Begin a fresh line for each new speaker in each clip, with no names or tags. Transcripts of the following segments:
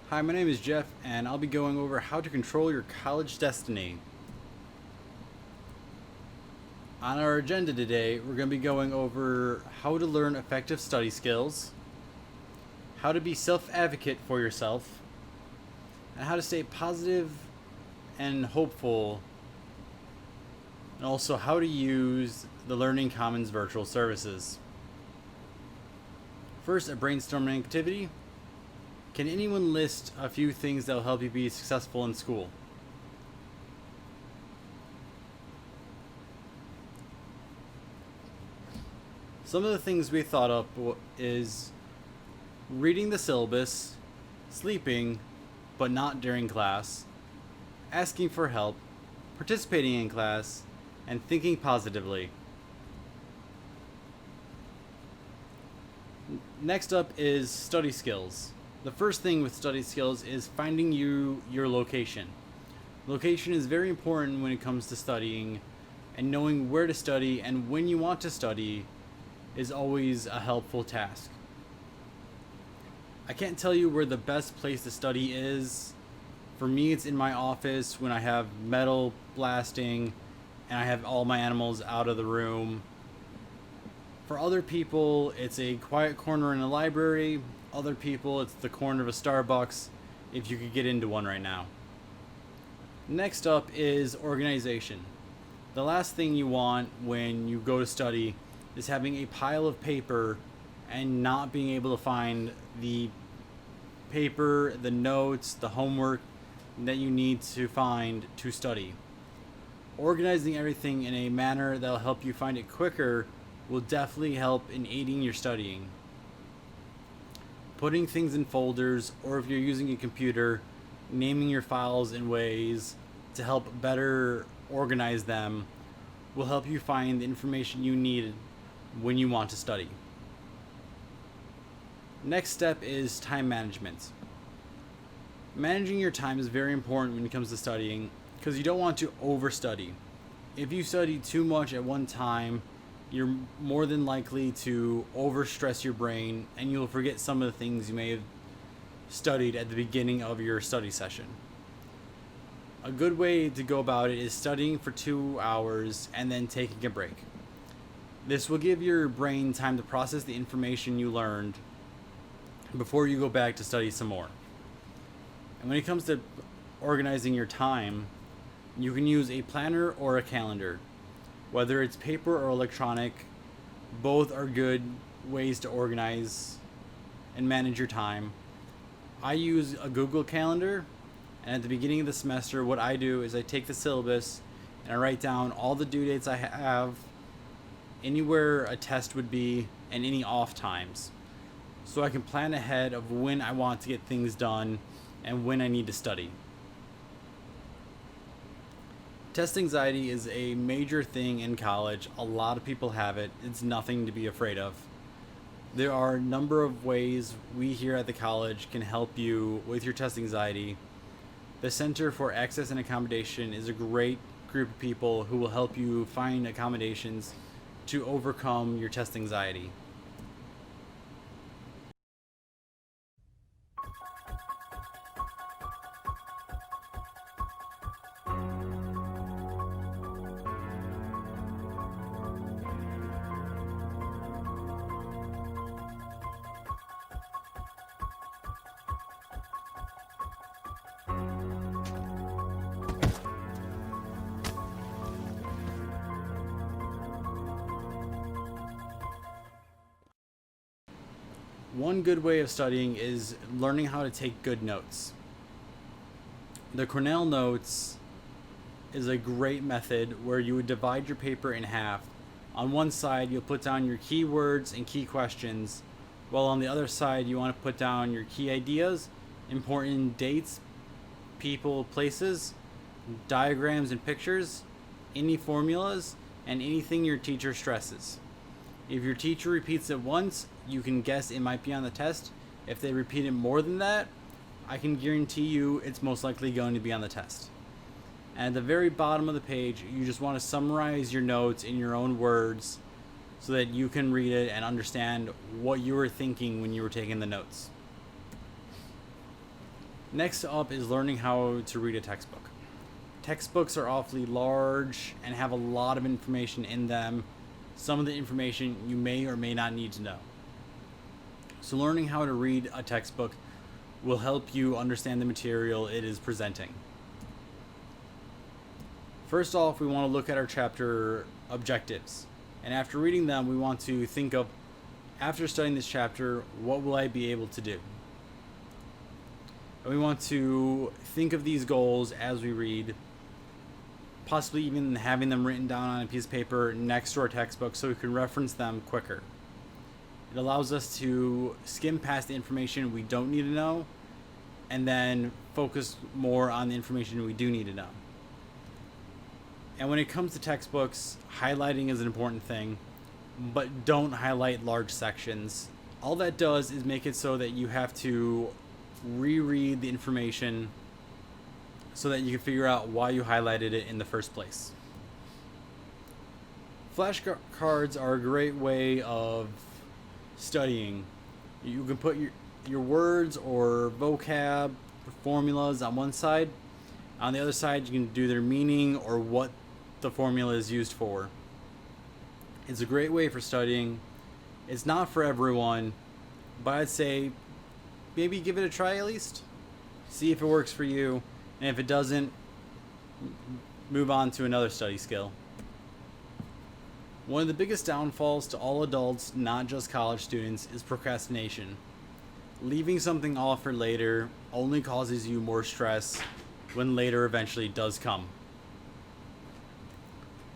Hi, my name is Jeff, and I'll be going over how to control your college destiny. On our agenda today, we're going to be going over how to learn effective study skills, how to be self-advocate for yourself, and how to stay positive and hopeful, and also how to use the Learning Commons virtual services. First, a brainstorming activity. Can anyone list a few things that will help you be successful in school? Some of the things we thought up is reading the syllabus, sleeping, but not during class, asking for help, participating in class, and thinking positively. Next up is study skills. The first thing with study skills is finding your location. Location is very important when it comes to studying, and knowing where to study and when you want to study is always a helpful task. I can't tell you where the best place to study is. For me, it's in my office when I have metal blasting and I have all my animals out of the room. For other people, it's a quiet corner in a library. Other people, it's the corner of a Starbucks, if you could get into one right now. Next up is organization. The last thing you want when you go to study is having a pile of paper and not being able to find the paper, the notes, the homework that you need to find to study. Organizing everything in a manner that will help you find it quicker will definitely help in aiding your studying. Putting things in folders, or if you're using a computer, naming your files in ways to help better organize them will help you find the information you need when you want to study. Next step is time management. Managing your time is very important when it comes to studying because you don't want to overstudy. If you study too much at one time, you're more than likely to overstress your brain and you'll forget some of the things you may have studied at the beginning of your study session. A good way to go about it is studying for 2 hours and then taking a break. This will give your brain time to process the information you learned before you go back to study some more. And when it comes to organizing your time, you can use a planner or a calendar. Whether it's paper or electronic, both are good ways to organize and manage your time. I use a Google Calendar, and at the beginning of the semester, what I do is I take the syllabus and I write down all the due dates I have, anywhere a test would be, and any off times. So I can plan ahead of when I want to get things done and when I need to study. Test anxiety is a major thing in college. A lot of people have it. It's nothing to be afraid of. There are a number of ways we here at the college can help you with your test anxiety. The Center for Access and Accommodation is a great group of people who will help you find accommodations to overcome your test anxiety. One good way of studying is learning how to take good notes. The Cornell notes is a great method where you would divide your paper in half. On one side, you'll put down your keywords and key questions, while on the other side, you want to put down your key ideas, important dates, people, places, diagrams and pictures, any formulas, and anything your teacher stresses. If your teacher repeats it once, you can guess it might be on the test. If they repeat it more than that, I can guarantee you it's most likely going to be on the test. And at the very bottom of the page, you just want to summarize your notes in your own words so that you can read it and understand what you were thinking when you were taking the notes. Next up is learning how to read a textbook. Textbooks are awfully large and have a lot of information in them. Some of the information you may or may not need to know. So learning how to read a textbook will help you understand the material it is presenting. First off, we want to look at our chapter objectives. And after reading them, we want to think of, after studying this chapter, what will I be able to do? And we want to think of these goals as we read, possibly even having them written down on a piece of paper next to our textbook so we can reference them quicker. It allows us to skim past the information we don't need to know and then focus more on the information we do need to know. And when it comes to textbooks, highlighting is an important thing, but don't highlight large sections. All that does is make it so that you have to reread the information so that you can figure out why you highlighted it in the first place. Flashcards are a great way of studying. You can put your words or vocab formulas on one side. On the other side, you can do their meaning or what the formula is used for. It's a great way for studying. It's not for everyone, but I'd say maybe give it a try at least. See if it works for you, and if it doesn't, move on to another study skill. One of the biggest downfalls to all adults, not just college students, is procrastination. Leaving something off for later only causes you more stress when later eventually does come.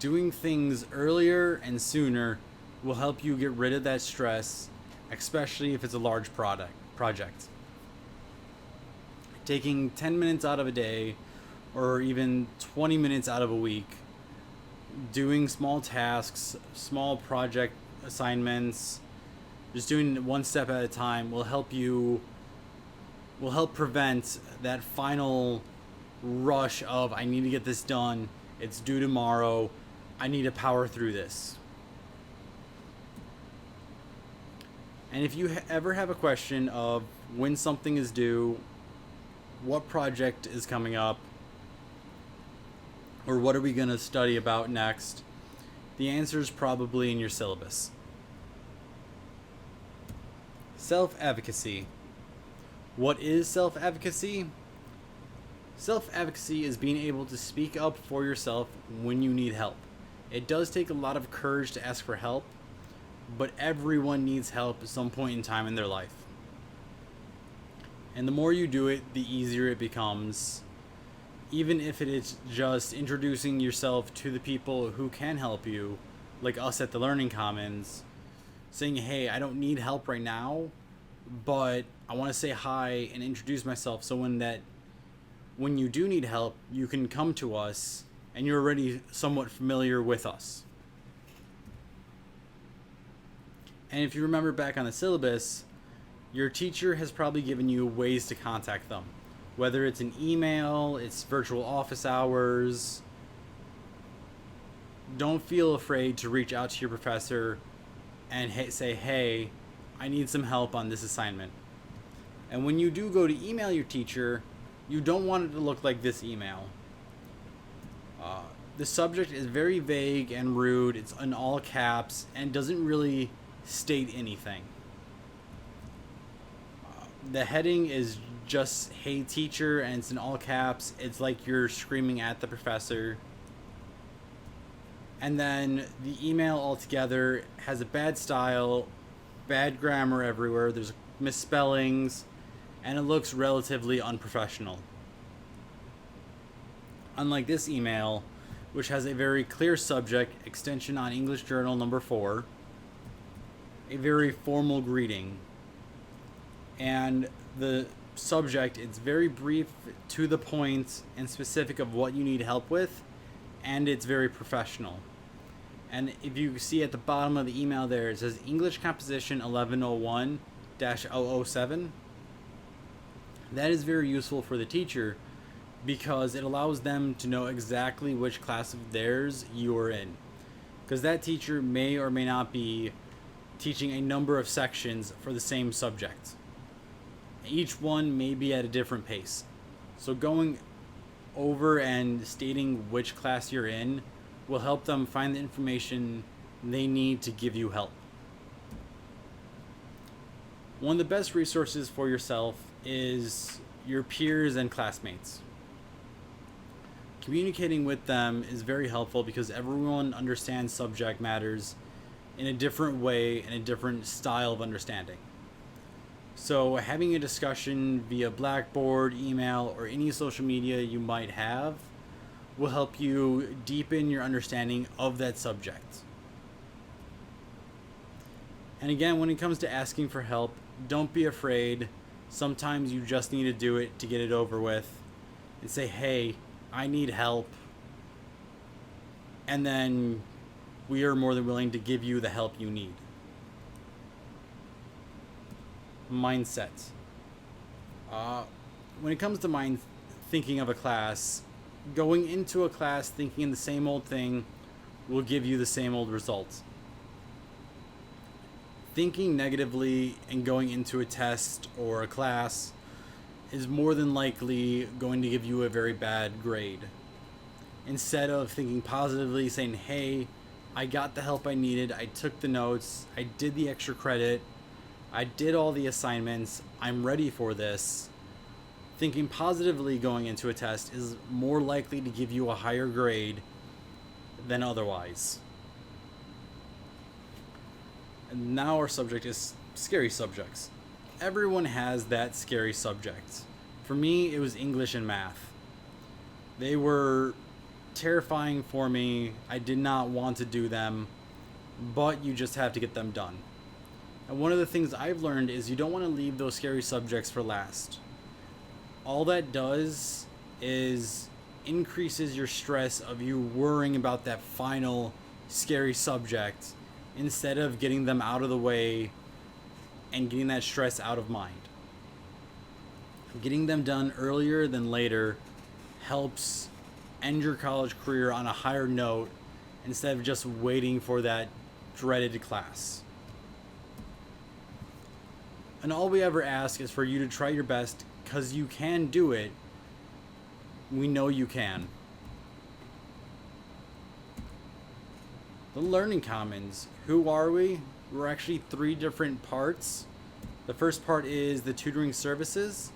Doing things earlier and sooner will help you get rid of that stress, especially if it's a large project. Taking 10 minutes out of a day or even 20 minutes out of a week, doing small tasks, small project assignments, just doing one step at a time will help prevent that final rush of I need to get this done, it's due tomorrow, I need to power through this. And if you ever have a question of when something is due, what project is coming up, or what are we going to study about next, the answer is probably in your syllabus. Self-advocacy. What is self-advocacy? Self-advocacy is being able to speak up for yourself when you need help. It does take a lot of courage to ask for help, but everyone needs help at some point in time in their life. And the more you do it, the easier it becomes. Even if it is just introducing yourself to the people who can help you, like us at the Learning Commons, saying, hey, I don't need help right now, but I want to say hi and introduce myself so when you do need help, you can come to us and you're already somewhat familiar with us. And if you remember back on the syllabus, your teacher has probably given you ways to contact them. Whether it's an email, it's virtual office hours. Don't feel afraid to reach out to your professor and say, hey, I need some help on this assignment. And when you do go to email your teacher, you don't want it to look like this email. The subject is very vague and rude. It's in all caps and doesn't really state anything. The heading is just, hey teacher, and it's in all caps. It's like you're screaming at the professor. And then the email altogether has a bad style, bad grammar everywhere, there's misspellings, and it looks relatively unprofessional. Unlike this email, which has a very clear subject, extension on English Journal number 4, a very formal greeting, and the subject, it's very brief, to the point, and specific of what you need help with, and it's very professional. And if you see at the bottom of the email there, it says English Composition 1101-007. That is very useful for the teacher because it allows them to know exactly which class of theirs you are in. Because that teacher may or may not be teaching a number of sections for the same subject. Each one may be at a different pace. So going over and stating which class you're in will help them find the information they need to give you help. One of the best resources for yourself is your peers and classmates. Communicating with them is very helpful because everyone understands subject matters in a different way and a different style of understanding. So having a discussion via Blackboard, email, or any social media you might have will help you deepen your understanding of that subject. And again, when it comes to asking for help, don't be afraid. Sometimes you just need to do it to get it over with and say, hey, I need help. And then we are more than willing to give you the help you need. Mindset. When it comes to thinking of a class, going into a class thinking the same old thing will give you the same old results. Thinking negatively and going into a test or a class is more than likely going to give you a very bad grade. Instead of thinking positively, saying, hey, I got the help I needed, I took the notes, I did the extra credit, I did all the assignments, I'm ready for this. Thinking positively going into a test is more likely to give you a higher grade than otherwise. And now our subject is scary subjects. Everyone has that scary subject. For me, it was English and math. They were terrifying for me. I did not want to do them, but you just have to get them done. And one of the things I've learned is you don't want to leave those scary subjects for last. All that does is increases your stress of you worrying about that final scary subject instead of getting them out of the way and getting that stress out of mind. Getting them done earlier than later helps end your college career on a higher note instead of just waiting for that dreaded class. And all we ever ask is for you to try your best because you can do it. We know you can. The Learning Commons. Who are we? We're actually 3 different parts. The first part is the tutoring services,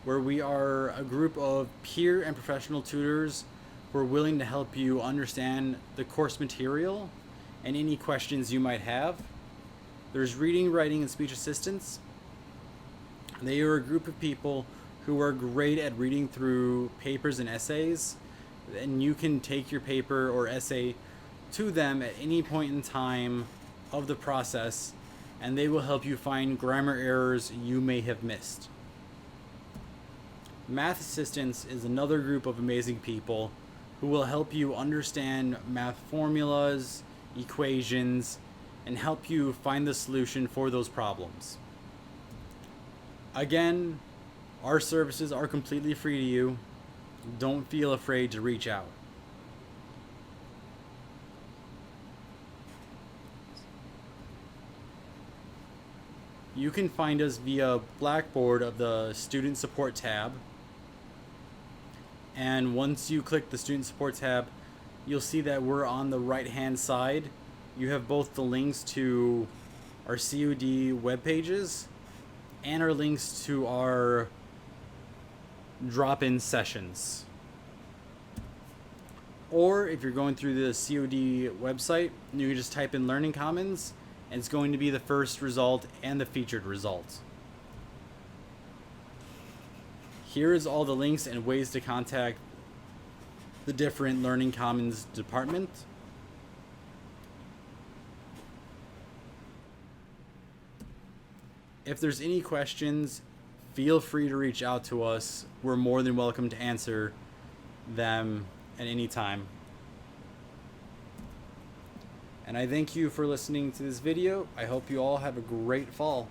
where we are a group of peer and professional tutors who are willing to help you understand the course material and any questions you might have. There's reading, writing, and speech assistants. They are a group of people who are great at reading through papers and essays, and you can take your paper or essay to them at any point in time of the process, and they will help you find grammar errors you may have missed. Math assistants is another group of amazing people who will help you understand math formulas, equations, and help you find the solution for those problems. Again, our services are completely free to you. Don't feel afraid to reach out. You can find us via Blackboard of the Student Support tab. And once you click the Student Support tab, you'll see that we're on the right-hand side. You have both the links to our COD web pages and our links to our drop-in sessions. Or if you're going through the COD website, you can just type in Learning Commons, and it's going to be the first result and the featured result. Here is all the links and ways to contact the different Learning Commons department. If there's any questions, feel free to reach out to us. We're more than welcome to answer them at any time. And I thank you for listening to this video. I hope you all have a great fall.